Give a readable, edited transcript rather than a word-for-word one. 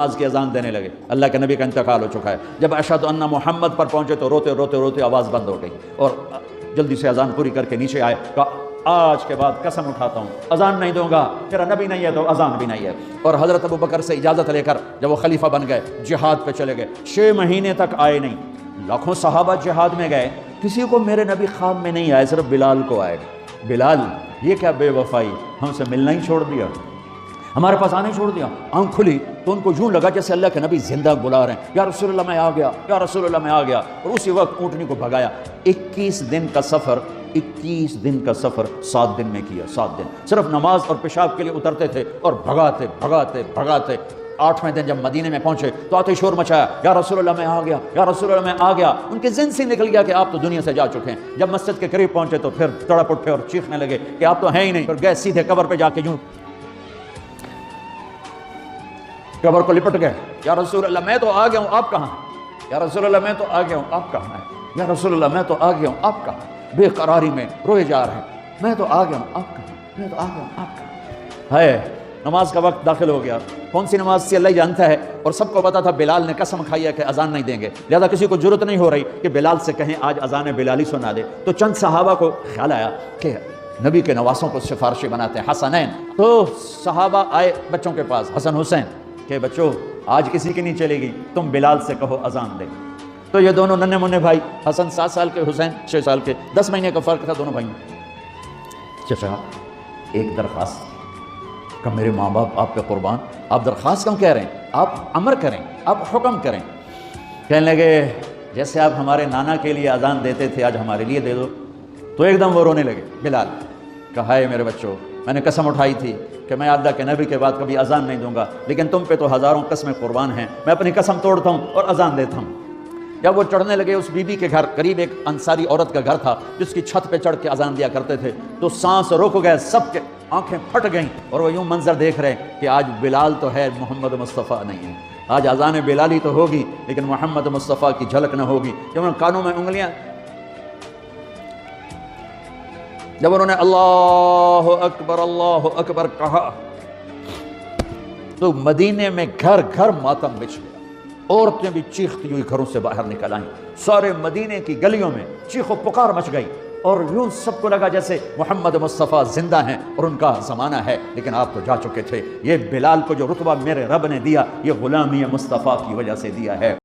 نماز کی اذان دینے لگے، اللہ کے نبی کا انتقال ہو چکا ہے۔ جب اشہد ان محمد پر پہنچے تو روتے روتے روتے آواز بند ہو گئی، اور جلدی سے اذان پوری کر کے نیچے آئے، کہا آج کے بعد قسم اٹھاتا ہوں اذان نہیں دوں گا، تیرا نبی نہیں ہے تو اذان بھی نہیں ہے۔ اور حضرت ابوبکر سے اجازت لے کر جب وہ خلیفہ بن گئے، جہاد پہ چلے گئے، 6 مہینے تک آئے نہیں۔ لاکھوں صحابہ جہاد میں گئے، کسی کو میرے نبی خواب میں نہیں آئے، صرف بلال کو آئے۔ بلال یہ کیا بے وفائی، ہم سے ملنا ہی چھوڑ دیا، ہمارے پاس آنے چھوڑ دیا۔ آنکھ کھلی تو ان کو یوں لگا جیسے اللہ کے نبی زندہ بلا رہے ہیں، یا رسول اللہ میں آ گیا، یا رسول اللہ میں آ گیا، اور اسی وقت اونٹنی کو بھگایا۔ 21 دن کا سفر 7 دن میں کیا، 7 دن صرف نماز اور پیشاب کے لیے اترتے تھے اور بھگاتے بھگاتے بھگاتے۔ 8ویں دن جب مدینے میں پہنچے تو آتے شور مچایا، یا رسول اللہ میں آ گیا، یا رسول اللہ میں آ گیا۔ ان کے ذہن سے نکل گیا کہ آپ تو دنیا سے جا چکے ہیں۔ جب مسجد کے قریب پہنچے تو پھر تڑپ اٹھے اور چیخنے لگے کہ آپ تو ہیں ہی نہیں، پھر گئے سیدھے قبر پہ جا کے یوں قبر کو لپٹ گئے، یا رسول اللہ میں تو آ گیا ہوں، آپ کہاں ہیں؟ یا رسول اللہ میں تو آ گیا ہوں، آپ کہاں ہیں؟ یا رسول اللہ میں تو آ گیا ہوں، آپ کہاں ہیں؟ بے قراری میں روئے جا رہے ہیں، میں تو آ گیا ہوں، آپ کہاں ہیں؟ میں تو آ گیا ہوں، آپ کہاں ہیں؟ نماز کا وقت داخل ہو گیا، کون سی نماز تھی اللہ ہی جانتا ہے، اور سب کو پتا تھا بلال نے قسم کھائی ہے کہ اذان نہیں دیں گے، لہذا کسی کو ضرورت نہیں ہو رہی کہ بلال سے کہیں آج اذان بلالی سنا دے۔ تو چند صحابہ کو خیال آیا کہ نبی کے نواسوں کو سفارشی بناتے ہیں، حسنین۔ تو صحابہ آئے بچوں کے پاس، حسن حسین، کہ بچوں آج کسی کی نہیں چلے گی، تم بلال سے کہو اذان دے۔ تو یہ دونوں ننھے منھے بھائی، حسن 7 سال کے، حسین 6 سال کے، 10 مہینے کا فرق تھا دونوں بھائیوں۔ چچا ایک درخواست کہ میرے ماں باپ آپ پہ قربان، آپ درخواست کیوں کہہ رہے ہیں؟ آپ امر کریں، آپ حکم کریں۔ کہنے لگے جیسے آپ ہمارے نانا کے لیے اذان دیتے تھے آج ہمارے لیے دے دو۔ تو ایک دم وہ رونے لگے بلال، کہا ہے میرے بچوں، میں نے قسم اٹھائی تھی کہ میں اللہ کے نبی کے بعد کبھی اذان نہیں دوں گا، لیکن تم پہ تو ہزاروں قسمیں قربان ہیں، میں اپنی قسم توڑتا ہوں اور اذان دیتا ہوں۔ جب وہ چڑھنے لگے اس بی بی کے گھر، قریب ایک انصاری عورت کا گھر تھا جس کی چھت پہ چڑھ کے اذان دیا کرتے تھے، تو سانس رک گئے، سب کے آنکھیں پھٹ گئیں، اور وہ یوں منظر دیکھ رہے کہ آج بلال تو ہے، محمد مصطفیٰ نہیں ہے۔ آج اذان بلالی تو ہوگی لیکن محمد مصطفیٰ کی جھلک نہ ہوگی۔ جب انہوں نے کانوں میں انگلیاں، جب انہوں نے اللہ اکبر کہا تو مدینے میں گھر گھر ماتم بچھ گیا، عورتیں بھی چیختی ہوئی گھروں سے باہر نکل آئیں، سارے مدینے کی گلیوں میں چیخ و پکار مچ گئی، اور یوں سب کو لگا جیسے محمد مصطفیٰ زندہ ہیں اور ان کا زمانہ ہے، لیکن آپ تو جا چکے تھے۔ یہ بلال کو جو رتبہ میرے رب نے دیا، یہ غلامی مصطفیٰ کی وجہ سے دیا ہے۔